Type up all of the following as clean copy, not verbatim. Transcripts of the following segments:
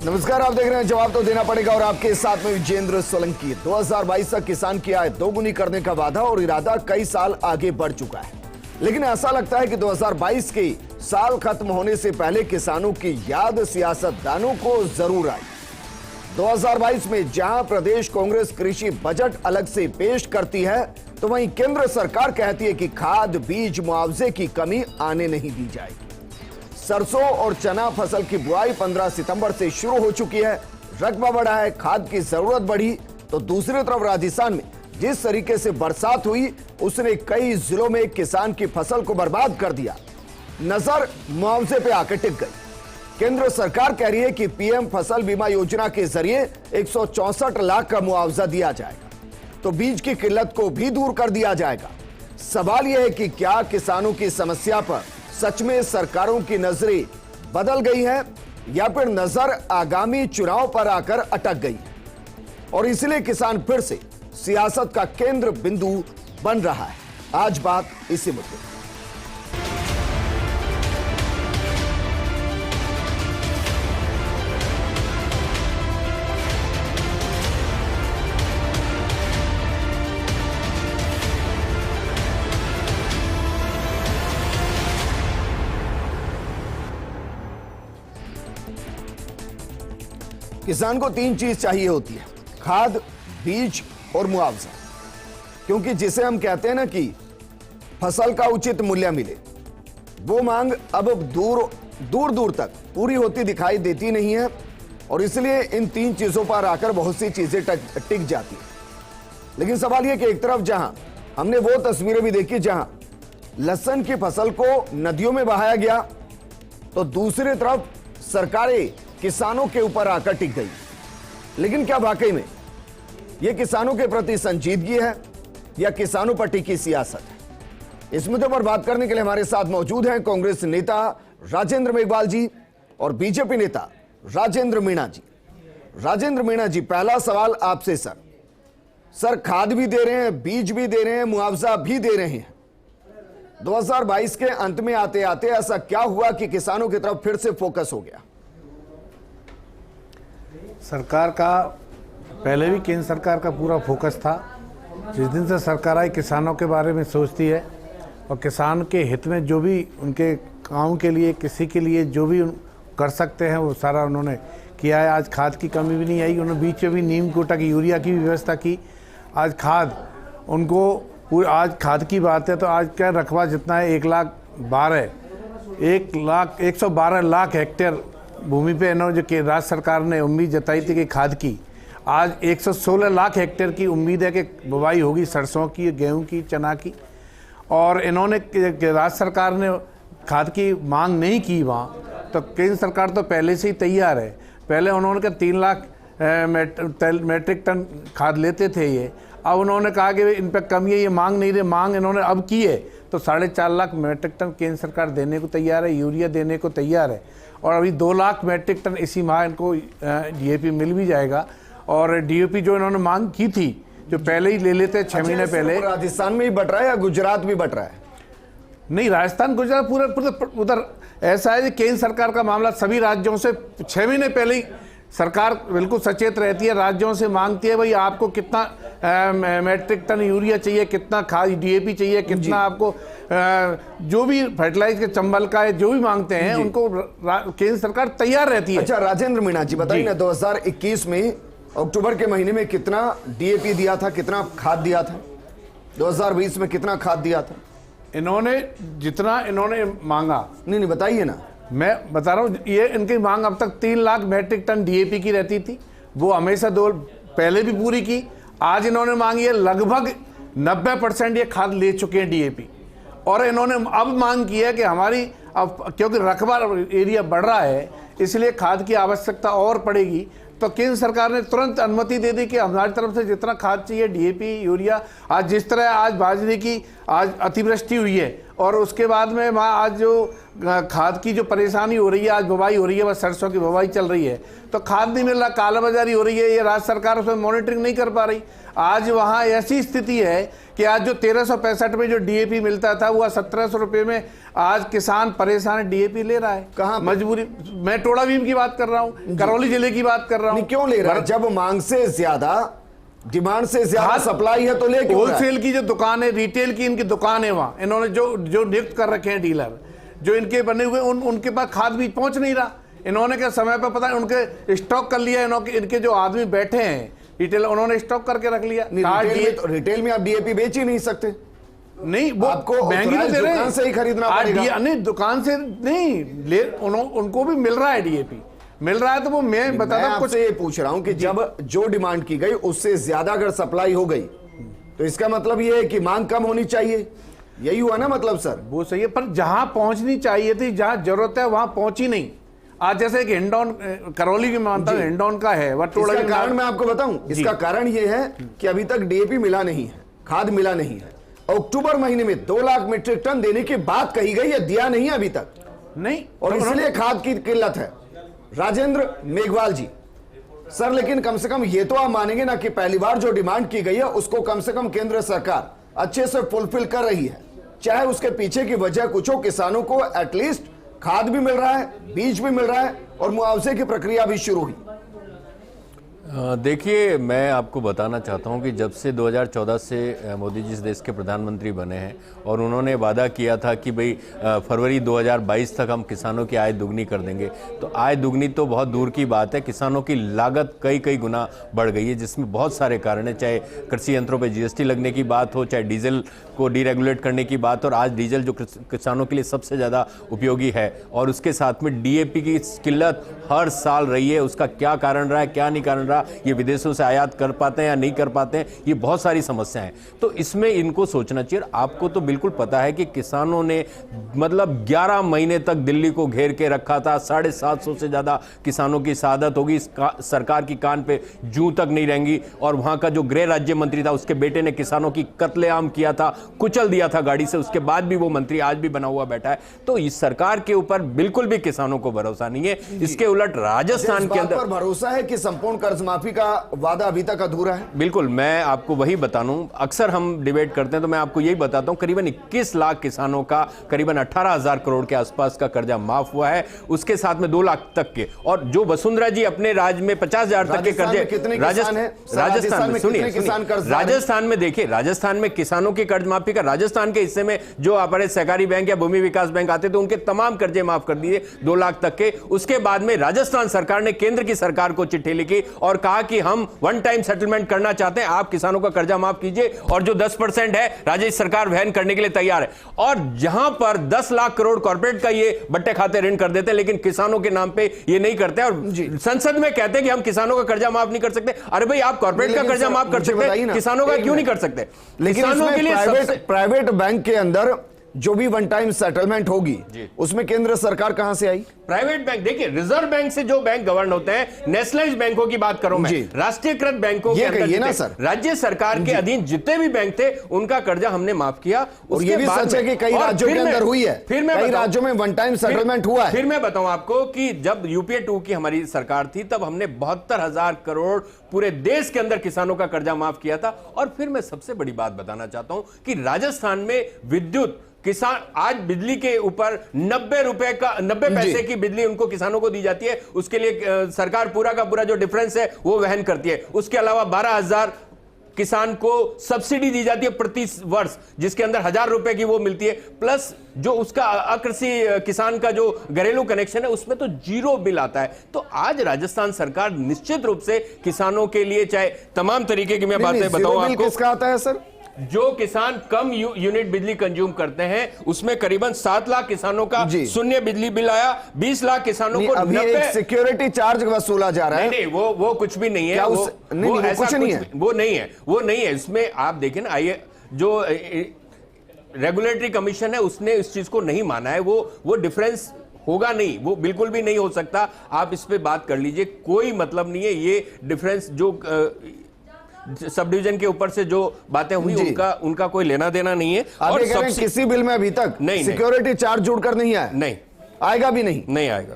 नमस्कार, आप देख रहे हैं जवाब तो देना पड़ेगा और आपके साथ में विजेंद्र सोलंकी। 2022 तक किसान की आय दोगुनी करने का वादा और इरादा कई साल आगे बढ़ चुका है, लेकिन ऐसा लगता है कि 2022 के साल खत्म होने से पहले किसानों की याद सियासतदानों को जरूर आई। 2022 में जहां प्रदेश कांग्रेस कृषि बजट अलग से पेश करती है, तो वहीं केंद्र सरकार कहती है कि खाद बीज मुआवजे की कमी आने नहीं दी जाएगी। सरसों और चना फसल की बुआई 15 सितंबर से शुरू हो चुकी है। रकबा बढ़ा है, खाद की जरूरत बढ़ी, तो दूसरी तरफ राजस्थान में जिस तरीके से बरसात हुई उसने कई जिलों में किसान की फसल को बर्बाद कर दिया। नजर मुआवजे पे आकर टिक गई। केंद्र सरकार कह रही है कि पीएम फसल बीमा योजना के जरिए 164 लाख का मुआवजा दिया जाएगा, तो बीज की किल्लत को भी दूर कर दिया जाएगा। सवाल यह है कि क्या किसानों की समस्या पर सच में सरकारों की नजरें बदल गई है या फिर नजर आगामी चुनाव पर आकर अटक गई है और इसलिए किसान फिर से सियासत का केंद्र बिंदु बन रहा है। आज बात इसी मुद्दे पर। किसान को तीन चीज चाहिए होती है: खाद, बीज और मुआवजा। क्योंकि जिसे हम कहते हैं ना कि फसल का उचित मूल्य मिले, वो मांग अब दूर दूर तक पूरी होती दिखाई देती नहीं है और इसलिए इन तीन चीजों पर आकर बहुत सी चीजें टिक जाती हैं। लेकिन सवाल यह कि एक तरफ जहां हमने वो तस्वीरें भी देखी जहां लहसुन की फसल को नदियों में बहाया गया, तो दूसरी तरफ सरकारें किसानों के ऊपर आकर टिक गई। लेकिन क्या वाकई में यह किसानों के प्रति संजीदगी है या किसानों पर टिकी सियासत है? इस मुद्दे पर बात करने के लिए हमारे साथ मौजूद हैं कांग्रेस नेता राजेंद्र मेघवाल जी और बीजेपी नेता राजेंद्र मीणा जी। राजेंद्र मीणा जी, पहला सवाल आपसे सर, खाद भी दे रहे हैं, बीज भी दे रहे हैं, मुआवजा भी दे रहे हैं। 2022 के अंत में आते आते ऐसा क्या हुआ कि किसानों की तरफ फिर से फोकस हो गया? सरकार का पहले भी केंद्र सरकार का पूरा फोकस था। जिस दिन से सरकार आई किसानों के बारे में सोचती है और किसान के हित में जो भी उनके काम के लिए किसी के लिए जो भी कर सकते हैं वो सारा उन्होंने किया है। आज खाद की कमी भी नहीं आई। उन्होंने बीच में भी नीम कोटा की यूरिया की व्यवस्था की। आज खाद उनको आज खाद की बात है तो आज क्या रकबा जितना है 112 लाख हेक्टेयर भूमि पे इन्होंने जो कि राज्य सरकार ने उम्मीद जताई थी कि खाद की, आज 116 लाख हेक्टेयर की उम्मीद है कि बुवाई होगी सरसों की, गेहूं की, चना की। और इन्होंने राज्य सरकार ने खाद की मांग नहीं की वहाँ, तो केंद्र सरकार तो पहले से ही तैयार है। पहले उन्होंने 3 लाख मेट्रिक टन खाद लेते थे ये, अब उन्होंने कहा कि इन पर कमी है, ये मांग नहीं रहे। मांग इन्होंने अब की है तो 4.5 लाख मेट्रिक टन केंद्र सरकार देने को तैयार है, यूरिया देने को तैयार है। और अभी 2 लाख मेट्रिक टन इसी माह इनको डीएपी मिल भी जाएगा। और डीएपी जो इन्होंने मांग की थी, जो पहले ही ले लेते 6 महीने पहले। राजस्थान में ही बट रहा है या गुजरात भी बट रहा है? नहीं, राजस्थान गुजरात पूरा उधर ऐसा है कि केंद्र सरकार का मामला सभी राज्यों से 6 महीने पहले ही सरकार बिल्कुल सचेत रहती है, राज्यों से मांगती है भाई आपको कितना मेट्रिक टन यूरिया चाहिए, कितना खाद डीएपी चाहिए, कितना आपको जो भी फर्टिलाइज के चंबल का है, जो भी मांगते हैं उनको केंद्र सरकार तैयार रहती है। अच्छा राजेंद्र मीणा जी, बताइए ना, 2021 में अक्टूबर के महीने में कितना डीएपी दिया था, कितना खाद दिया था? 2020 में कितना खाद दिया था? इन्होंने जितना इन्होंने मांगा, नहीं बताइए ना। मैं बता रहा हूँ, ये इनकी मांग अब तक 3 लाख मेट्रिक टन डीएपी की रहती थी, वो हमेशा पहले भी पूरी की। आज इन्होंने मांगी है लगभग 90% ये खाद ले चुके हैं डीएपी। और इन्होंने अब मांग की है कि हमारी अब क्योंकि रकबा एरिया बढ़ रहा है इसलिए खाद की आवश्यकता और पड़ेगी, तो केंद्र सरकार ने तुरंत अनुमति दे दी कि हमारी तरफ से जितना खाद चाहिए डीएपी यूरिया। आज जिस तरह आज बाजरे की आज अतिवृष्टि हुई है, और उसके बाद में वहाँ आज जो खाद की जो परेशानी हो रही है, आज बुवाई हो रही है, बस सरसों की बुवाई चल रही है तो खाद नहीं मिल रहा, कालाबाजारी हो रही है, ये राज्य सरकार उसमें मॉनिटरिंग नहीं कर पा रही। आज वहाँ ऐसी स्थिति है कि आज जो 1365 में जो डीएपी मिलता था वो 1700 रुपये में आज किसान परेशान डीएपी ले रहा है। कहाँ मजबूरी, मैं टोड़ा भीम की बात कर रहा हूँ, करौली जिले की बात कर रहा हूँ। क्यों ले रहा है? जब मांग से ज्यादा, डिमांड से ज्यादा सप्लाई है तो ले क्यों रहा है? होलसेल की जो दुकान है, रिटेल की इनकी दुकान है, वहाँ इन्होंने जो नियुक्त कर रखे हैं डीलर, जो इनके बने हुए उनके पास खाद बीज पहुंच नहीं रहा। इन्होंने क्या समय पर पता है उनके स्टॉक कर लिया, इनके जो आदमी बैठे हैं रिटेल, उन्होंने स्टॉक करके रख लिया। रिटेल में आप डीएपी बेच ही नहीं सकते। नहीं, वो आपको महंगी तो दे रहे हैं, दुकान से ही खरीदना पड़ेगा। नहीं, दुकान से नहीं उनको भी मिल रहा है, डीएपी मिल रहा है। तो वो मैं बताता हूं, कुछ ये पूछ रहा हूं कि जब जो डिमांड की गई उससे ज्यादा अगर सप्लाई हो गई तो इसका मतलब ये है कि मांग कम होनी चाहिए, यही हुआ ना मतलब सर? वो सही है, पर जहां पहुंचनी चाहिए थी, जहां जरूरत है वहां पहुंची नहीं। आज जैसे कि हिंडौन, करौली की मानता हूं हिंडौन का है, इसका कारण मैं आपको बताऊं, इसका कारण ये है कि अभी तक डीएपी मिला नहीं है, खाद मिला नहीं है। अक्टूबर महीने में 2 लाख मीट्रिक टन देने की बात कही गई है, दिया नहीं अभी तक नहीं, और इसलिए खाद की किल्लत है। राजेंद्र मेघवाल जी सर, लेकिन कम से कम ये तो आप मानेंगे ना कि पहली बार जो डिमांड की गई है उसको कम से कम केंद्र सरकार अच्छे से फुलफिल कर रही है, चाहे उसके पीछे की वजह कुछ हो। किसानों को एटलीस्ट खाद भी मिल रहा है, बीज भी मिल रहा है और मुआवजे की प्रक्रिया भी शुरू हुई। देखिए, मैं आपको बताना चाहता हूं कि जब से 2014 से मोदी जी इस देश के प्रधानमंत्री बने हैं और उन्होंने वादा किया था कि भाई फरवरी 2022 तक हम किसानों की आय दुगनी कर देंगे, तो आय दुगनी तो बहुत दूर की बात है, किसानों की लागत कई गुना बढ़ गई है, जिसमें बहुत सारे कारण हैं। चाहे कृषि यंत्रों पर जीएसटी लगने की बात हो, चाहे डीजल को डीरेगुलेट करने की बात, और आज डीजल जो किसानों के लिए सबसे ज़्यादा उपयोगी है, और उसके साथ में डीएपी की किल्लत हर साल रही है। उसका क्या कारण रहा है, क्या नहीं कारण रहा, ये विदेशों से आयात कर पाते हैं या नहीं कर पाते हैं, ये बहुत सारी समस्याएं हैं। तो इसमें इनको सोचना चाहिए। आपको तो बिल्कुल पता है कि किसानों ने मतलब 11 महीने तक दिल्ली को घेर के रखा था, 750 से ज़्यादा किसानों की शहादत होगी, सरकार की कान पे जूं तक नहीं रहेंगी। और वहां का जो गृह राज्य मंत्री था, उसके बेटे ने किसानों की कत्लेआम किया था, कुचल दिया था गाड़ी से, उसके बाद भी वो मंत्री आज भी बना हुआ बैठा है। तो इस सरकार के ऊपर बिल्कुल भी किसानों को भरोसा नहीं है। इसके उलट राजस्थान के अंदर भरोसा है कि संपूर्ण कर्ज माफी का वादा अभी तक अधूरा है। बिल्कुल, मैं आपको वही बताऊं, अक्सर हम डिबेट करते हैं तो मैं आपको यही बताता हूं, करीबन 21 लाख किसानों का करीबन 18,000 करोड़ के आसपास का कर्जा माफ हुआ है, उसके साथ में 2 लाख तक के। और जो वसुंधरा जी अपने राज्य में 50,000 तक के कर्जे, राजस्थान में सुनिए, राजस्थान में देखिए, राजस्थान में किसानों की कर्ज माफी का, राजस्थान के हिस्से में जो अपने सहकारी बैंक या भूमि विकास बैंक आते थे उनके तमाम कर्जे माफ कर दिए 2 लाख तक के। उसके बाद में राजस्थान सरकार ने केंद्र की सरकार को चिट्ठी लिखी और कहा कि हम वन टाइम सेटलमेंट करना चाहते हैं, आप किसानों का कर्जा माफ कीजिए, और जो 10% है राज्य सरकार वहन करने के लिए तैयार है। और जहां पर 10 लाख करोड़ कॉर्पोरेट का ये बट्टे खाते ऋण कर देते हैं, लेकिन किसानों के नाम पे ये नहीं करते, और संसद में कहते हैं कि हम किसानों का कर्जा माफ नहीं कर सकते। अरे भाई, आप कॉर्पोरेट का कर्जा माफ कर सकते हैं, किसानों का क्यों नहीं कर सकते? किसानों के लिए प्राइवेट बैंक के अंदर जो भी वन टाइम सेटलमेंट होगी उसमें केंद्र सरकार कहां से आई? प्राइवेट बैंक, देखिए रिजर्व बैंक से जो बैंक गवर्न होते हैं, नेशनलाइज्ड बैंकों की बात करूं मैं, राष्ट्रीयकृत बैंकों के अंदर ना सर, राज्य सरकार के अधीन जितने भी बैंक थे उनका कर्जा हमने माफ किया। और ये भी सच है कि कई राज्यों के अंदर हुई है, फिर कई राज्यों में वन टाइम सेटलमेंट हुआ है। फिर मैं बताऊं आपको कि जब यूपीए 2 की हमारी सरकार थी तब हमने 72,000 करोड़ पूरे देश के अंदर किसानों का कर्जा माफ किया था। और फिर मैं सबसे बड़ी बात बताना चाहता हूं कि राजस्थान में विद्युत किसान, आज बिजली के ऊपर 90 पैसे की बिजली उनको किसानों को दी जाती है, उसके लिए सरकार पूरा का पूरा जो डिफरेंस है वो वहन करती है। उसके अलावा 12,000 किसान को सब्सिडी दी जाती है प्रति वर्ष, जिसके अंदर 1,000 रुपए की वो मिलती है, प्लस जो उसका अकृषि किसान का जो घरेलू कनेक्शन है उसमें तो 0 बिल आता है। तो आज राजस्थान सरकार निश्चित रूप से किसानों के लिए, चाहे तमाम तरीके की मैं बातें बताऊं आपको, किसका आता है सर? जो किसान कम यूनिट बिजली कंज्यूम करते हैं उसमें करीबन 7 लाख किसानों का शून्य बिजली बिल आया, 20 लाख किसानों को अभी एक सिक्योरिटी चार्ज वसूला जा रहा है। नहीं, वो कुछ भी नहीं है, वो नहीं है। इसमें आप देखें ना, आइए, जो रेगुलेटरी कमीशन है उसने इस चीज को नहीं माना है, वो डिफरेंस होगा नहीं, वो बिल्कुल भी नहीं हो सकता। आप इस पे बात कर लीजिए, कोई मतलब नहीं है। ये डिफरेंस जो सब डिवीजन के ऊपर से जो बातें हुई जी। उनका कोई लेना देना नहीं है। आप और ये कह रहे हैं किसी बिल में अभी तक नहीं। सिक्योरिटी चार्ज जोड़कर नहीं आया? नहीं आएगा भी नहीं आएगा।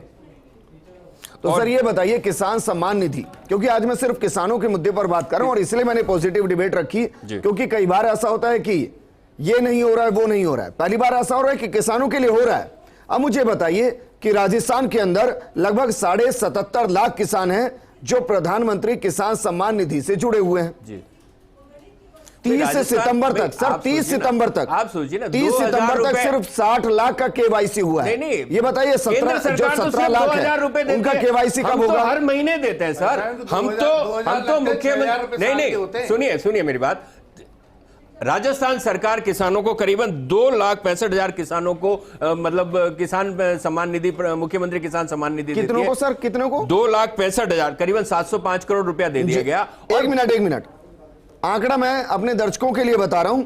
तो सर ये बताइए, किसान सम्मान निधि, क्योंकि आज मैं सिर्फ किसानों के मुद्दे पर बात कर रहा हूं और इसलिए मैंने पॉजिटिव डिबेट रखी, क्योंकि कई बार ऐसा होता है कि ये नहीं हो रहा है, वो नहीं हो रहा है। पहली बार ऐसा हो रहा है कि किसानों के लिए हो रहा है। अब मुझे बताइए कि राजस्थान के अंदर लगभग 77.5 लाख किसान हैं जो प्रधानमंत्री किसान सम्मान निधि से जुड़े हुए हैं। जी। 30 सितंबर तक सर, 30 सितंबर तक, आप सोचिए ना, 30 सितंबर तक सिर्फ 60 लाख का केवाईसी हुआ है। नहीं, ये बताइए, 17 लाख है, उनका केवाईसी कब होगा? हर महीने देते हैं सर। हम तो मुख्यमंत्री नहीं, सुनिए मेरी बात। राजस्थान सरकार किसानों को करीबन 2,65,000 किसानों को मतलब किसान सम्मान निधि, मुख्यमंत्री किसान सम्मान निधि देती है। कितनों को सर, कितनों को? 2,65,000, करीबन 705 करोड़ रुपया दे दिया गया। एक मिनट, आंकड़ा मैं अपने दर्शकों के लिए बता रहा हूं।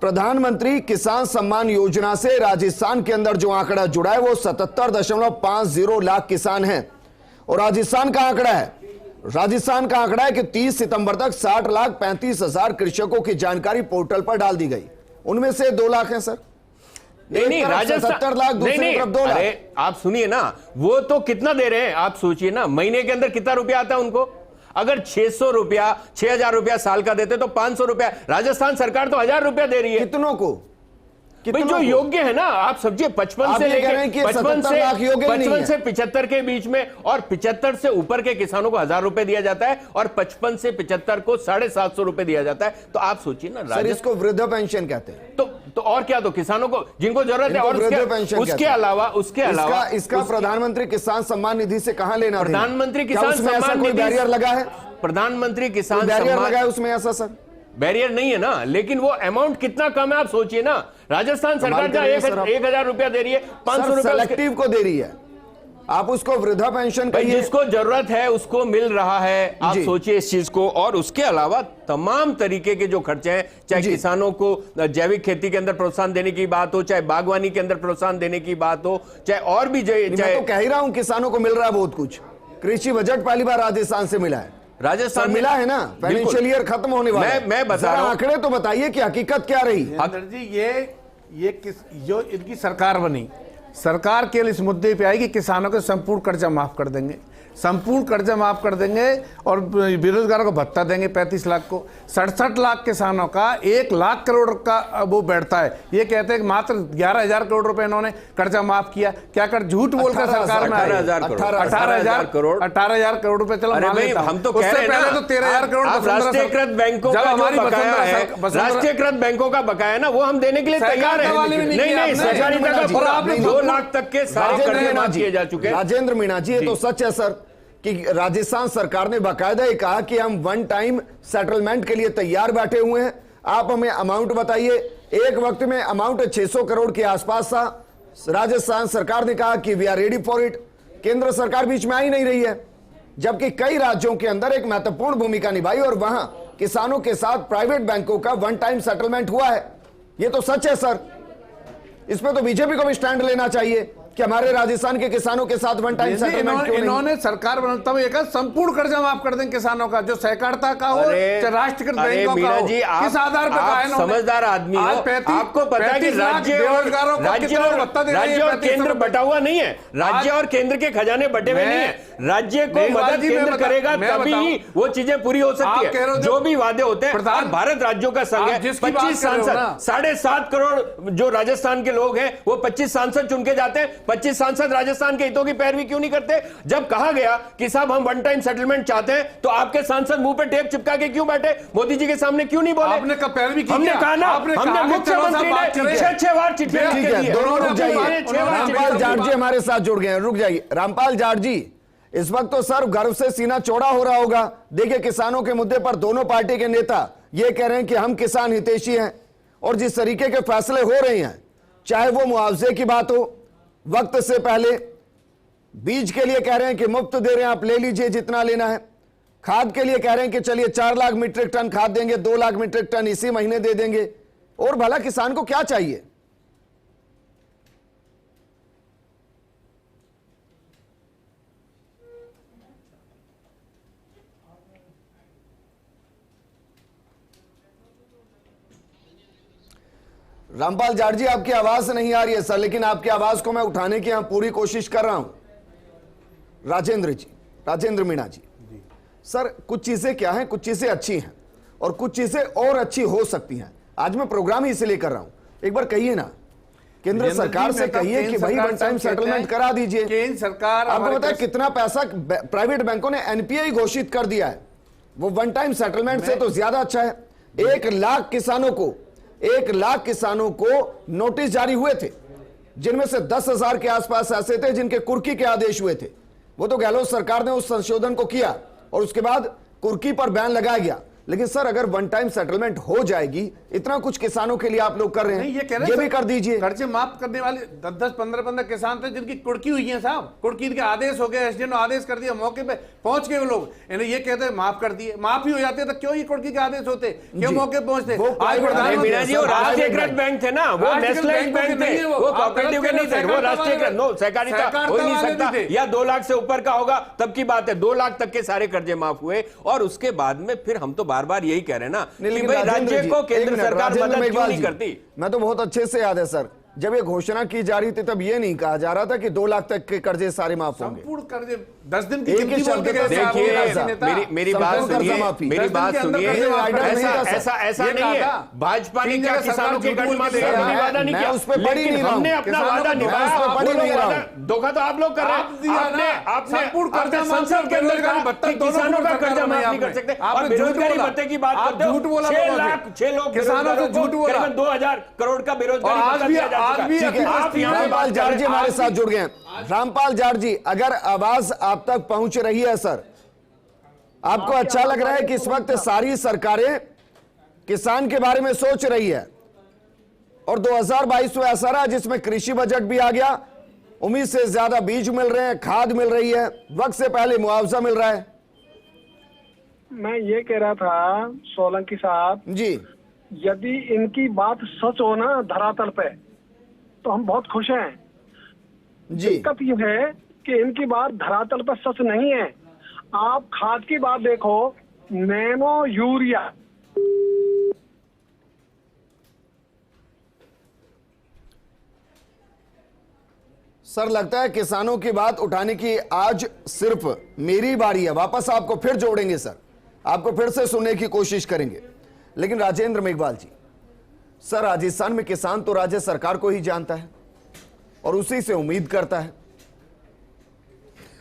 प्रधानमंत्री किसान सम्मान योजना से राजस्थान के अंदर जो आंकड़ा जुड़ा है वो 77.50 लाख किसान हैं। और राजस्थान का आंकड़ा है कि 30 सितंबर तक 60,35,000 कृषकों की जानकारी पोर्टल पर डाल दी गई। उनमें से 2 लाख हैं सर। नहीं, राजस्थान 70 लाख, दूसरी तरफ 2 लाख। अरे आप सुनिए ना, वो तो कितना दे रहे हैं आप सोचिए ना, महीने के अंदर कितना रुपया आता है उनको? अगर 600 रुपया, 6,000 रुपया साल का देते तो 500 रुपया। राजस्थान सरकार तो 1,000 रुपया दे रही है। कितनों को? भाई जो योग्य है ना, आप समझिए 55 से लेकर 55 से 75 के बीच में, और 75 से ऊपर के किसानों को 1,000 रुपए दिया जाता है और 55 से 75 को 750 रुपए दिया जाता है। तो आप सोचिए ना, सर इसको वृद्ध पेंशन कहते हैं। तो और क्या, तो किसानों को जिनको जरूरत है, और उसके अलावा इसका प्रधानमंत्री किसान सम्मान निधि से कहां लेना? प्रधानमंत्री किसान सम्मान निधि बैरियर लगा है? प्रधानमंत्री किसान बैरियर लगा है उसमें ऐसा? सर बैरियर नहीं है ना, लेकिन वो अमाउंट कितना कम है आप सोचिए ना। राजस्थान सरकार का 1,000 रुपया दे रही है, 500 रुपया सेलेक्टिव को दे रही है, आप उसको वृद्धा पेंशन कहिए। जिसको जरूरत है उसको मिल रहा है, आप सोचिए इस चीज को। और उसके अलावा तमाम तरीके के जो खर्चे हैं, चाहे किसानों को जैविक खेती के अंदर प्रोत्साहन देने की बात हो, चाहे बागवानी के अंदर प्रोत्साहन देने की बात हो, चाहे और भी मैं तो कह ही रहा हूं किसानों को मिल रहा है बहुत कुछ। कृषि बजट पहली बार राजस्थान से मिला है, राजस्थान मिला है ना, फाइनेंशियल ईयर खत्म होने वाला है। मैं बता रहा हूं, आंकड़े तो बताइए कि हकीकत क्या रही? जी ये जो इनकी सरकार बनी, सरकार केवल इस मुद्दे पे आई कि किसानों के संपूर्ण कर्जा माफ कर देंगे, संपूर्ण कर्जा माफ कर देंगे और बेरोजगारों को भत्ता देंगे 35 लाख को। 67 लाख किसानों का 1 लाख करोड़ का वो बैठता है। ये कहते हैं कि मात्र 11,000 करोड़ रुपए इन्होंने कर्जा माफ किया। क्या कर झूठ बोलकर सरकार में 18,000 करोड़ 18,000 करोड़ रुपए। चलो हम तो कह रहे हैं तो 13,000 करोड़ राष्ट्रीयकृत बैंकों का जो बकाया है, राष्ट्रीयकृत बैंकों का बकाया ना, वो हम देने के लिए तैयार है। नहीं, सहकारिता का 2 लाख तक के सारे कर्जे माफ किए जा चुके हैं। राजेंद्र मीणा जी, ये तो सच है सर कि राजस्थान सरकार ने बाकायदा ये कहा कि हम वन टाइम सेटलमेंट के लिए तैयार बैठे हुए हैं। आप हमें अमाउंट बताइए। एक वक्त में अमाउंट 600 करोड़ के आसपास था। राजस्थान सरकार ने कहा कि we are ready for it. केंद्र सरकार बीच में आ ही नहीं रही है, जबकि कई राज्यों के अंदर एक महत्वपूर्ण भूमिका निभाई और वहां किसानों के साथ प्राइवेट बैंकों का वन टाइम सेटलमेंट हुआ है। ये तो सच है सर, इस पे तो बीजेपी को भी स्टैंड लेना चाहिए कि हमारे राजस्थान के किसानों के साथ वन टाइम सेटलमेंट क्यों नहीं? इन्होंने सरकार बनाते हुए कहा संपूर्ण कर्जा माफ कर दें किसानों का, जो सहकारिता का हो, चाहे राष्ट्रीयकृत बैंकों का हो। किस आधार पर कहा है? समझदार आदमी हो, आपको पता है कि राज्य और केंद्र बटा हुआ नहीं है, राज्य और केंद्र के खजाने बटे हुए नहीं है। राज्य को मदद केंद्र करेगा तभी ही वो चीजें पूरी हो सकती है, जो भी वादे होते हैं। भारत राज्यों का संघ है, 25 सांसद, 7.5 करोड़ जो राजस्थान के लोग हैं, वो 25 सांसद चुन के जाते हैं। 25 सांसद राजस्थान के हितों की पैरवी क्यों नहीं करते? जब कहा गया कि साहब हम वन टाइम सेटलमेंट चाहते हैं, तो आपके सांसद मुंह पे टेप चिपका के क्यों बैठे? मोदी जी के सामने क्यों नहीं बोले? आपने कब पैरवी की? हमने कहा ना, हमने मुख्यमंत्री ने 6 बार चिट्ठी लिख के दी है। रामपाल जाट जी हमारे साथ जुड़ गए हैं, रुक जाइए। रामपाल जाट जी, इस वक्त तो सर गर्व से सीना चौड़ा हो रहा होगा। देखिए, किसानों के मुद्दे पर दोनों पार्टी के नेता ये कह रहे हैं कि हम किसान हितैषी हैं, और जिस तरीके के फैसले हो रहे हैं, चाहे वो मुआवजे की बात हो, वक्त से पहले बीज के लिए कह रहे हैं कि मुफ्त दे रहे हैं, आप ले लीजिए जितना लेना है। खाद के लिए कह रहे हैं कि चलिए 4 लाख मीट्रिक टन खाद देंगे, 2 लाख मीट्रिक टन इसी महीने दे देंगे। और भला किसान को क्या चाहिए? रामपाल जाट जी, आपकी आवाज नहीं आ रही है सर, लेकिन आपकी आवाज को मैं उठाने की यहां पूरी कोशिश कर रहा हूं। राजेंद्र जी, राजेंद्र मीणा जी, सर कुछ चीजें क्या हैं, कुछ चीजें अच्छी हैं और कुछ चीजें और अच्छी हो सकती हैं। आज मैं प्रोग्राम ही इसलिए कर रहा हूं, एक बार कहिए ना, केंद्र सरकार से कहिए कि भाई वन टाइम सेटलमेंट करा दीजिए। केंद्र सरकार आपको पता है कितना पैसा प्राइवेट बैंकों ने एनपीआई घोषित कर दिया है, वो वन टाइम सेटलमेंट से तो ज्यादा अच्छा है। 1 लाख किसानों को नोटिस जारी हुए थे, जिनमें से 10,000 के आसपास ऐसे थे जिनके कुर्की के आदेश हुए थे। वो तो गहलोत सरकार ने उस संशोधन को किया और उसके बाद कुर्की पर बैन लगाया गया। लेकिन सर अगर वन टाइम सेटलमेंट हो जाएगी, इतना कुछ किसानों के लिए आप लोग कर रहे हैं, ये भी कर दीजिए। कर्जे माफ करने वाले 10-10, 15-15 किसान थे जिनकी कुर्की हुई है साहब, कुर्की के आदेश हो गए, एसडीएम ने आदेश कर दिया, मौके पे पहुंच गए वो लोग, इन्हें ये कहते हैं माफ कर दिए, माफ ही हो जाते तो क्यों ये कुर्की के आदेश होते, क्यों मौके पहुंचते। राष्ट्रीयकृत बैंक थे ना, वो नेशनलाइज्ड बैंक थे, वो कोऑपरेटिव के नहीं थे, वो राष्ट्रीयकृत नो सहकारिता हो ही नहीं सकता, या 2 लाख से ऊपर का होगा तब की बात है। 2 लाख तक के सारे कर्जे माफ हुए और उसके बाद में फिर हम तो बार बार यही कह रहे हैं ना कि भाई राज्य को केंद्र सरकार मदद क्यों नहीं करती। मैं तो बहुत अच्छे से याद है सर, जब ये घोषणा की जा रही थी तब ये नहीं कहा जा रहा था कि 2 लाख तक के कर्जे सारे माफ होंगे। संपूर्ण कर्जे 10 दिन की एक ही शब्द पे देखिए, मेरी बात सुनिए, ऐसा नहीं है भाजपा ने क्या किसानों के कर्ज माफ वादा नहीं किया, उस पर पड़ी नहीं, हमने अपना वादा निभाया। धोखा तो आप लोग कर रहे हैं, आपने संसद के अंदर कहा कि किसानों का कर्जा माफ नहीं कर सकते, और बेरोजगारी भत्ते की बात करते हो, 6 लोग किसानों से झूठ बोला, करीबन 2,000 करोड़ का बेरोजगारी भत्ता दिया जा चुका है। आप रामपाल जाट जी हमारे साथ जुड़ गए। रामपाल जाट जी, अगर आवाज आप तक पहुंच रही है सर, आपको अच्छा लग रहा है कि इस वक्त सारी सरकारें किसान के बारे में सोच रही है और 2022 में ऐसा रहा जिसमें कृषि बजट भी आ गया, उम्मीद से ज्यादा बीज मिल रहे हैं, खाद मिल रही है, वक्त से पहले मुआवजा मिल रहा है। मैं ये कह रहा था सोलंकी साहब जी, यदि इनकी बात सच हो ना धरातल पे तो हम बहुत खुश हैं। जी, दिक्कत ये है कि इनकी बात धरातल पर सच नहीं है। आप खाद की बात देखो, नैनो यूरिया, सर लगता है किसानों की बात उठाने की आज सिर्फ मेरी बारी है। वापस आपको फिर जोड़ेंगे सर, आपको फिर से सुनने की कोशिश करेंगे। लेकिन राजेंद्र मेघवाल जी, सर राजस्थान में किसान तो राज्य सरकार को ही जानता है और उसी से उम्मीद करता है।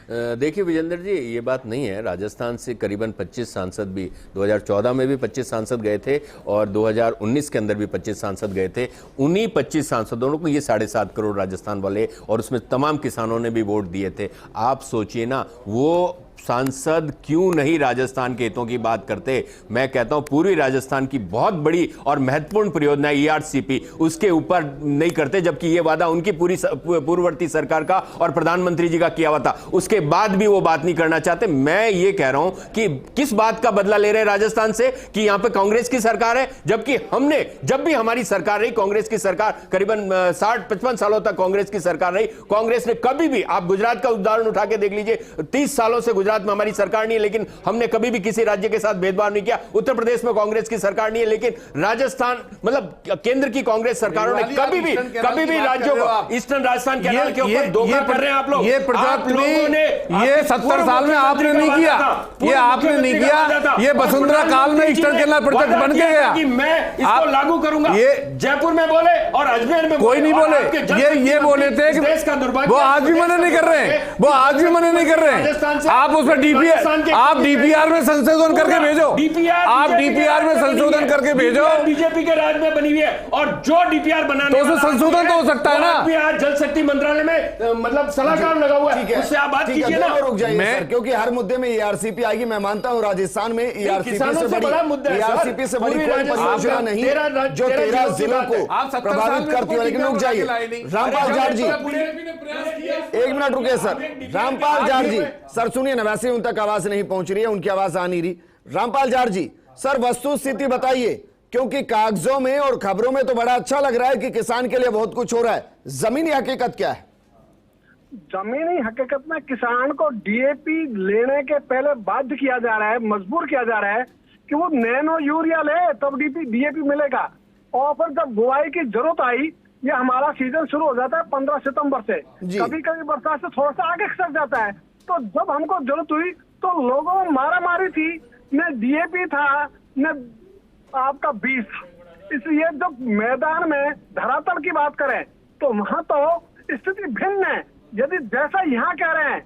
देखिए विजेंद्र जी, ये बात नहीं है। राजस्थान से करीबन 25 सांसद भी 2014 में भी 25 सांसद गए थे और 2019 के अंदर भी 25 सांसद गए थे। उन्हीं 25 सांसदों को ये 7.5 करोड़ राजस्थान वाले और उसमें तमाम किसानों ने भी वोट दिए थे। आप सोचिए ना, वो सांसद क्यों नहीं राजस्थान के हितों की बात करते। मैं कहता हूं पूरी राजस्थान की बहुत बड़ी और महत्वपूर्ण परियोजना ईआरसीपी, उसके ऊपर नहीं करते, जबकि यह वादा उनकी पूर्ववर्ती सरकार का और प्रधानमंत्री जी का किया हुआ था। उसके बाद भी वो बात नहीं करना चाहते। मैं ये कह रहा हूं कि किस बात का बदला ले रहे हैं राजस्थान से कि यहां पे कांग्रेस की सरकार है, जबकि हमने जब भी हमारी सरकार रही, कांग्रेस की सरकार करीबन 60-55 सालों तक कांग्रेस की सरकार रही, कांग्रेस ने कभी भी, आप गुजरात का उदाहरण उठा के देख लीजिए, 30 सालों से गुजरात में हमारी सरकार नहीं है लेकिन हमने कभी भी किसी राज्य के साथ भेदभाव नहीं किया। उत्तर प्रदेश में कांग्रेस की सरकार नहीं है लेकिन राजस्थान, मतलब केंद्र की कांग्रेस सरकारों ने कभी भी राज्यों को, ईस्टर्न राजस्थान कैनाल के ऊपर धोखा कर रहे हैं आप लोग। ये ये 70 साल में आपने नहीं किया, ये आपने नहीं किया, ये वसुंधरा काल में ईस्टर्न कैनाल प्रोजेक्ट बन के गया कि मैं इसको लागू करूंगा। ये जयपुर में बोले और अजमेर में कोई नहीं बोले, ये बोले थे कि देश का दुर्भाग्य, वो आज भी मना नहीं कर रहे हैं, वो आज भी मना नहीं कर रहे हैं। आप उसमें आप डीपीआर में संशोधन करके भेजो, आप डीपीआर में संशोधन करके भेजो। बीजेपी के राज में बनी हुई है और जो डीपीआर बनाने तो उसमें संशोधन तो हो सकता है ना। आज जल शक्ति मंत्रालय में मतलब सलाहकार लगा हुआ है, उससे आप बात कीजिए ना। रुक जाइए, क्योंकि हर मुद्दे में ईआरसीपी आएगी। मैं मानता हूं राजस्थान में ईआरसीपी से बड़ी कोई परियोजना नहीं जो 13 जिलों को प्रभावित करती है। लेकिन रुक जाइए रामपाल जाट जी, 1 मिनट रुके सर। रामपाल जाट जी सर सुनिए ना, वैसे उन तक आवाज नहीं पहुंच रही है, उनकी आवाज आ नहीं रही। रामपाल जाट जी सर वस्तु स्थिति बताइए, क्योंकि कागजों में और खबरों में तो बड़ा अच्छा लग रहा है कि किसान के लिए बहुत कुछ हो रहा है, जमीनी हकीकत क्या है? जमीनी हकीकत में किसान को डीएपी लेने के पहले बाध्य किया जा रहा है, मजबूर किया जा रहा है कि वो नैनो यूरिया ले तब डीएपी मिलेगा। और फिर जब बुआई की जरूरत आई, ये हमारा सीजन शुरू हो जाता है 15 सितंबर से, जी। कभी कभी बरसात से थोड़ा सा आगे खसक जाता है। तो जब हमको जरूरत हुई तो लोगों में मारा मारी थी, न डीएपी था न आपका बीज था। इसलिए जब मैदान में धरातल की बात करें तो वहां तो स्थिति भिन्न है। यदि जैसा यहाँ कह रहे हैं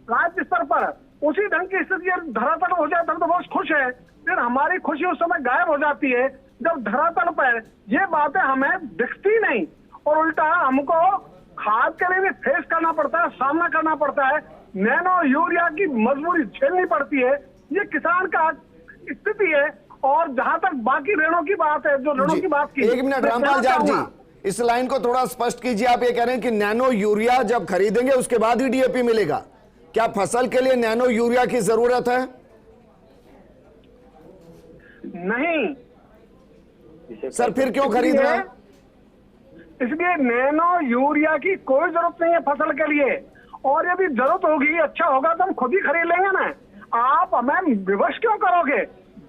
राज्य स्तर पर उसी ढंग की स्थिति धरातल हो जाए तब तो बहुत खुश है, फिर हमारी खुशी उस समय गायब हो जाती है जब धरातल पर ये बातें हमें दिखती नहीं और उल्टा हमको खाद के लिए भी फेस करना पड़ता है, सामना करना पड़ता है, नैनो यूरिया की मजबूरी झेलनी पड़ती है। ये किसान का स्थिति है। और जहां तक बाकी ऋणों की बात है, जो ऋणों की बात की, एक मिनट रामपाल जाट जी, इस लाइन को थोड़ा स्पष्ट कीजिए। आप ये कह रहे हैं कि नैनो यूरिया जब खरीदेंगे उसके बाद ही डीएपी मिलेगा, क्या फसल के लिए नैनो यूरिया की जरूरत है? नहीं सर फिर क्यों खरीद रहे हैं? इसलिए नैनो यूरिया की कोई जरूरत नहीं है फसल के लिए। और यदि जरूरत होगी, अच्छा होगा तो हम खुद ही खरीद लेंगे ना। आप हमें विवश क्यों करोगे,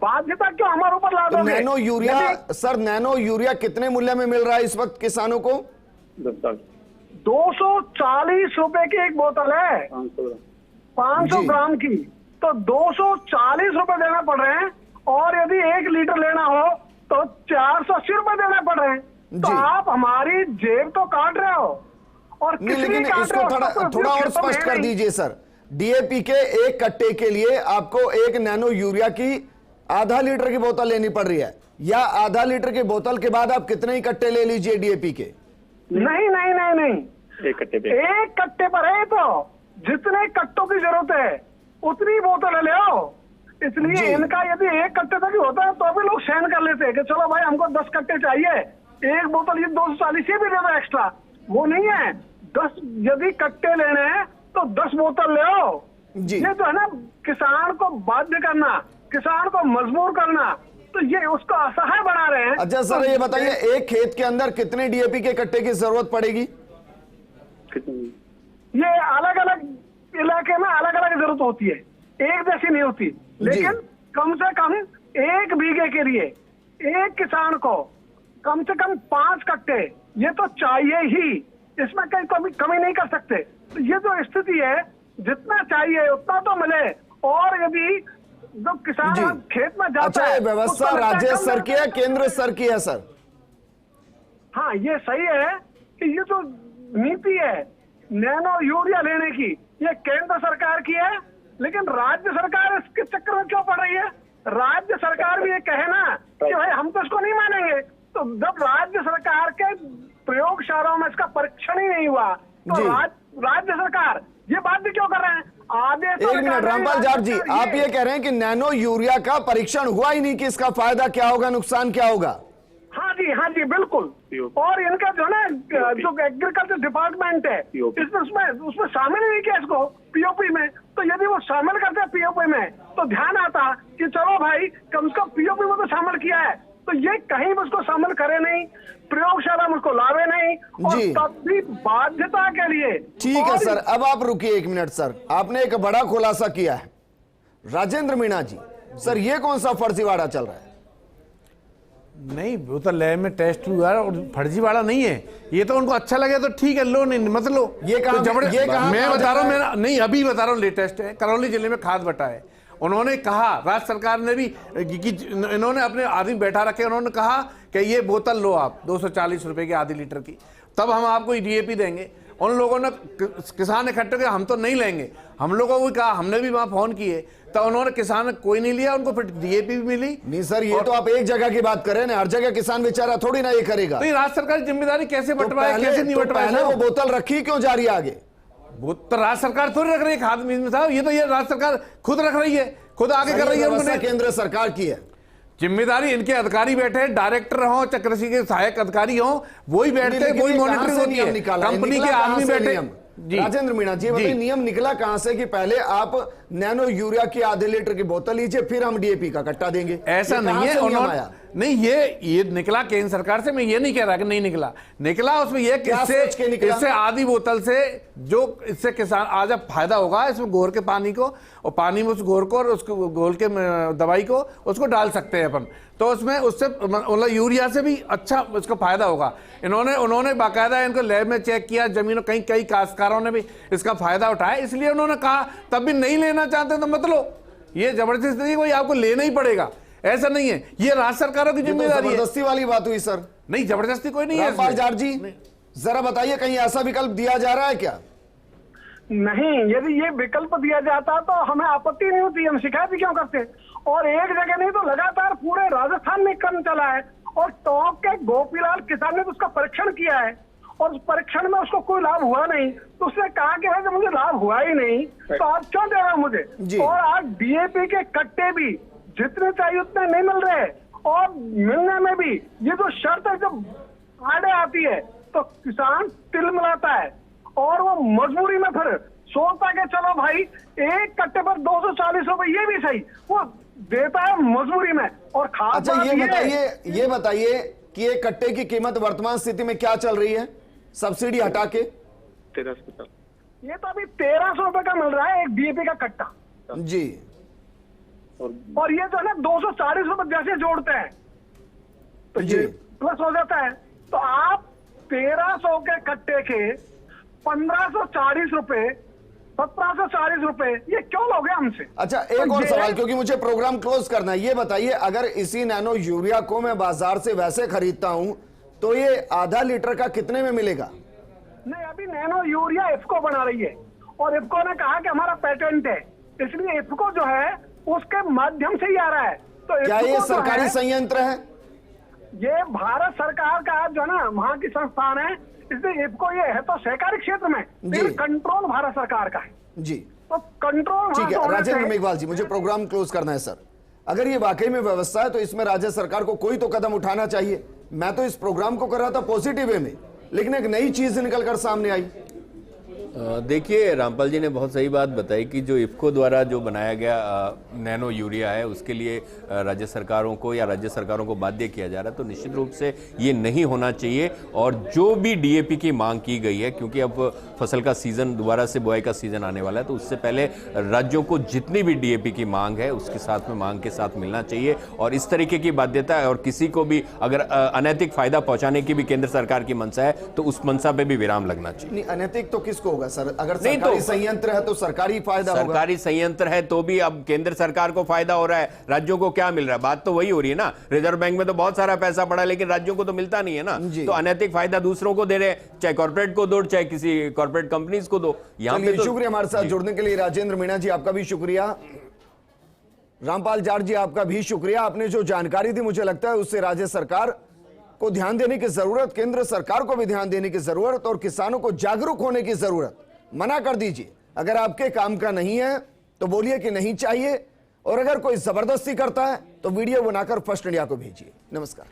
बाध्यता क्यों हमारे ऊपर ला तो दोगे? Nano urea sir, nano urea कितने मूल्य में मिल रहा है इस वक्त किसानों को? 240 रुपए की एक बोतल है, 500 जी। ग्राम की, तो 240 रुपए देना पड़ रहे हैं। और यदि 1 लीटर लेना हो तो 480 रुपए देना पड़ रहे हैं। तो जी। आप हमारी जेब तो काट रहे हो और नहीं, किसी लेकिन काट इसको रहे हो, थोड़ा सबको थोड़ा और खेतों में स्पष्ट है कर नहीं। दीजिए सर। डीएपी के एक कट्टे के लिए आपको एक नैनो यूरिया की आधा लीटर की बोतल लेनी पड़ रही है, या आधा लीटर की बोतल के बाद आप कितने ही कट्टे ले लीजिए डीएपी के? नहीं नहीं नहीं नहीं, एक कट्टे पे एक कट्टे पर है तो जितने कट्टों की जरूरत है उतनी बोतल ले आओ। इसलिए जी। इनका यदि एक कट्टे तक ही होता है तो भी लोग सहन कर लेते हैं कि चलो भाई हमको 10 कट्टे चाहिए, एक बोतल ये 240 भी दे दो एक्स्ट्रा। वो नहीं है, 10 यदि कट्टे लेने हैं तो 10 बोतल ले आओ। जी। ये तो है ना किसान को बाध्य करना, किसान को मजबूर करना, तो ये उसको असहाय बना रहे हैं। अच्छा सर ये बताइए, एक खेत के अंदर कितने डीएपी के कट्टे की जरूरत पड़ेगी? ये अलग अलग इलाके में अलग अलग जरूरत होती है, एक जैसी नहीं होती। लेकिन कम से कम 1 बीघे के लिए एक किसान को कम से कम 5 कट्टे ये तो चाहिए ही, इसमें कहीं कमी नहीं कर सकते। तो ये जो स्थिति है, जितना चाहिए उतना तो मिले। और यदि जो जी। किसान खेत में जाता अच्छा, है, ये व्यवस्था उसको लगता है राज्य कम स्तर की है, केंद्र स्तर की है सर? हाँ, ये सही है कि ये जो नीति है नैनो यूरिया लेने की, ये केंद्र सरकार की है। लेकिन राज्य सरकार इसके चक्कर में क्यों पड़ रही है? राज्य सरकार भी ये कहे ना कि भाई हम तो इसको नहीं मानेंगे। तो जब राज्य सरकार के प्रयोगशालाओं में इसका परीक्षण ही नहीं हुआ तो जी। राज्य सरकार ये बात भी क्यों कर रहे हैं? आदेश एक मिनट रामपाल जाट जी, आप ये कह रहे हैं कि नैनो यूरिया का परीक्षण हुआ ही नहीं कि इसका फायदा क्या होगा, नुकसान क्या होगा? हाँ जी बिल्कुल। और इनका जो ना जो एग्रीकल्चर डिपार्टमेंट है उसमें शामिल नहीं किया इसको पीओपी में। तो यदि वो शामिल करते पीओपी में तो ध्यान आता कि चलो भाई कम से कम पीओपी में तो शामिल किया है। तो ये कहीं भी उसको शामिल करे नहीं, प्रयोगशाला में उसको लावे नहीं, और जी। तब भी बाध्यता के लिए। ठीक है और सर, अब आप रुकिए 1 मिनट सर, आपने एक बड़ा खुलासा किया है। राजेंद्र मीणा जी, सर ये कौन सा फर्जीवाड़ा चल रहा है? नहीं, वो तो लैब में टेस्ट हुआ और फर्जीवाड़ा नहीं है। ये तो उनको अच्छा लगे तो ठीक है, लो नहीं मत लो। ये कहाँ- तो जबरदस्त- ये कहाँ मैं कहा बता रहा हूँ, जाता है? मेरा नहीं अभी बता रहा हूँ, लेटेस्ट है, करौली जिले में खाद बटा है। उन्होंने कहा, राज्य सरकार ने भी कि इन्होंने अपने आदमी बैठा रखे, उन्होंने कहा कि ये बोतल लो आप 240 रुपए की आधी लीटर की, तब हम आपको डीएपी देंगे। उन लोगों ने किसान इकट्ठे के हम तो नहीं लेंगे, हम लोगों को भी कहा, हमने भी वहां फोन किए, तो उन्होंने किसान कोई नहीं लिया, उनको फिर डीएपी भी मिली। नहीं सर, ये तो आप एक जगह की बात करें ना, हर जगह किसान बेचारा थोड़ी ना ये करेगा। तो ये राज्य सरकार की जिम्मेदारी कैसे तो बंटवाए, कैसे नहीं बंटवाए? पहले वो बोतल रखी क्यों जा रही है आगे? वो तो राज्य सरकार थोड़ी रख रही है खाद में साहब, ये तो ये राज्य सरकार खुद रख रही है, खुद आगे कर रही है। उन्होंने केंद्र सरकार की है जिम्मेदारी, इनके अधिकारी बैठे, डायरेक्टर हो चाहे कृषि के सहायक अधिकारी हो, वही बैठते हैं, वही मॉनिटरिंग होती है, कंपनी के आदमी बैठे। जी राजेंद्र मीणा जी, बताइए नियम निकला कहां से कि पहले आप नैनो यूरिया की आधे लीटर की बोतल लीजिए, फिर हम डीएपी का कट्टा देंगे? ऐसा नहीं है। नहीं, ये निकला केंद्र सरकार से, मैं ये नहीं कह रहा कि नहीं निकला उसमें ये कि क्या सोच के निकला? इससे आधी बोतल से जो इससे किसान आज अब फायदा होगा, इसमें घोर के पानी को और पानी में उस घोर को और उसको घोल के दवाई को उसको डाल सकते हैं अपन, तो उसमें उससे मतलब यूरिया से भी अच्छा उसको फायदा होगा। उन्होंने बाकायदा इनको लैब में चेक किया, जमीनों कई काश्तकारों ने भी इसका फायदा उठाया, इसलिए उन्होंने कहा तब भी नहीं लेना चाहते तो मत लो, ये जबरदस्ती नहीं, कोई आपको लेना ही पड़ेगा, ऐसा नहीं है। ये राज्य सरकारों की जिम्मेदारी है। जबरदस्ती वाली बात हुई सर। नहीं, जबरदस्ती कोई नहीं है। रामपाल जाट जी जरा बताइए, कहीं ऐसा विकल्प दिया जा रहा है क्या? नहीं, यदि ये विकल्प दिया जाता तो हमें आपत्ति नहीं होती, हम शिकायत भी क्यों करते। और एक जगह नहीं तो लगातार पूरे राजस्थान में क्रम चला है, और टोंक के गोपीलाल किसान ने तो उसका परीक्षण किया है, और उस परीक्षण में उसको कोई लाभ हुआ नहीं, तो उसने कहा कि जब मुझे लाभ हुआ ही नहीं तो आप क्यों दे रहे हो मुझे। और आज डीएपी के कट्टे भी जितने चाहिए उतने नहीं मिल रहे, और मिलने में भी ये जो शर्त है जब आड़े आती है तो किसान तिल मिलाता है, और वो मजबूरी में फिर सोचता कि चलो भाई एक कट्टे पर 240 रुपए, ये भी सही, वो देता है मजबूरी में। और खास अच्छा, ये बताइए कि एक कट्टे की कीमत वर्तमान स्थिति में क्या चल रही है, सब्सिडी हटा के? ये तो अभी 1300 रुपए का मिल रहा है एक डीएपी का कट्टा जी, और ये जो है ना 240 रुपए जैसे जोड़ते हैं तो जी ये प्लस हो जाता है। तो आप 1300 के कट्टे के 1540 रुपए, 1740 रुपए, ये क्यों लोगे हमसे? अच्छा, एक और सवाल, क्योंकि मुझे प्रोग्राम क्लोज करना है। ये बताइए, अगर इसी नैनो यूरिया को मैं बाजार से वैसे खरीदता हूं तो ये आधा लीटर का कितने में मिलेगा? नहीं, अभी नैनो यूरिया इफ्को बना रही है, और इफ्को ने कहा कि हमारा पेटेंट है, इसलिए इफ्को जो है उसके माध्यम से ही आ रहा है। तो क्या ये सरकारी संयंत्र है? ये भारत सरकार का जो है ना वहां की संस्थान है, इसलिए इफ्को ये है तो सहकारी क्षेत्र में, लेकिन कंट्रोल भारत सरकार का है जी। तो कंट्रोल। ठीक है राजेंद्र मेघवाल जी, मुझे प्रोग्राम क्लोज करना है सर। अगर ये वाकई में व्यवस्था है तो इसमें राज्य सरकार को कोई तो कदम उठाना चाहिए। मैं तो इस प्रोग्राम को कर रहा था पॉजिटिव वे में, लेकिन एक नई चीज निकलकर सामने आई। देखिए, रामपाल जी ने बहुत सही बात बताई कि जो इफ्को द्वारा जो बनाया गया नैनो यूरिया है उसके लिए राज्य सरकारों को या राज्य सरकारों को बाध्य किया जा रहा है, तो निश्चित रूप से ये नहीं होना चाहिए। और जो भी डीएपी की मांग की गई है, क्योंकि अब फसल का सीजन, दोबारा से बुआई का सीजन आने वाला है, तो उससे पहले राज्यों को जितनी भी डीएपी की मांग है उसके साथ में मांग के साथ मिलना चाहिए। और इस तरीके की बाध्यता है, और किसी को भी अगर अनैतिक फायदा पहुंचाने की भी केंद्र सरकार की मंशा है तो उस मंशा पे भी विराम लगना चाहिए। नहीं, अनैतिक तो किसको होगा सर? अगर सरकारी संयंत्र है तो सरकारी फायदा होगा। सरकारी संयंत्र है तो भी अब केंद्र सरकार को फायदा हो रहा है, राज्यों को क्या मिल रहा है? बात तो वही हो रही है ना। रिजर्व बैंक में तो बहुत सारा पैसा पड़ा है, लेकिन राज्यों को तो मिलता नहीं है ना। तो अनैतिक फायदा दूसरों को दे रहे हैं, चाहे कॉर्पोरेट को दो, चाहे किसी कॉर्पोरेट कंपनीज को दो। यहाँ पे तो शुक्रिया हमारे साथ जुड़ने के लिए। राजेंद्र मीणा जी आपका भी शुक्रिया, रामपाल जाट जी आपका भी शुक्रिया। आपने जो जानकारी दी मुझे लगता है उससे राज्य सरकार को ध्यान देने की जरूरत, केंद्र सरकार को भी ध्यान देने की जरूरत, और किसानों को जागरूक होने की जरूरत। मना कर दीजिए, अगर आपके काम का नहीं है तो बोलिए कि नहीं चाहिए, और अगर कोई जबरदस्ती करता है तो वीडियो बनाकर फर्स्ट इंडिया को भेजिए। नमस्कार।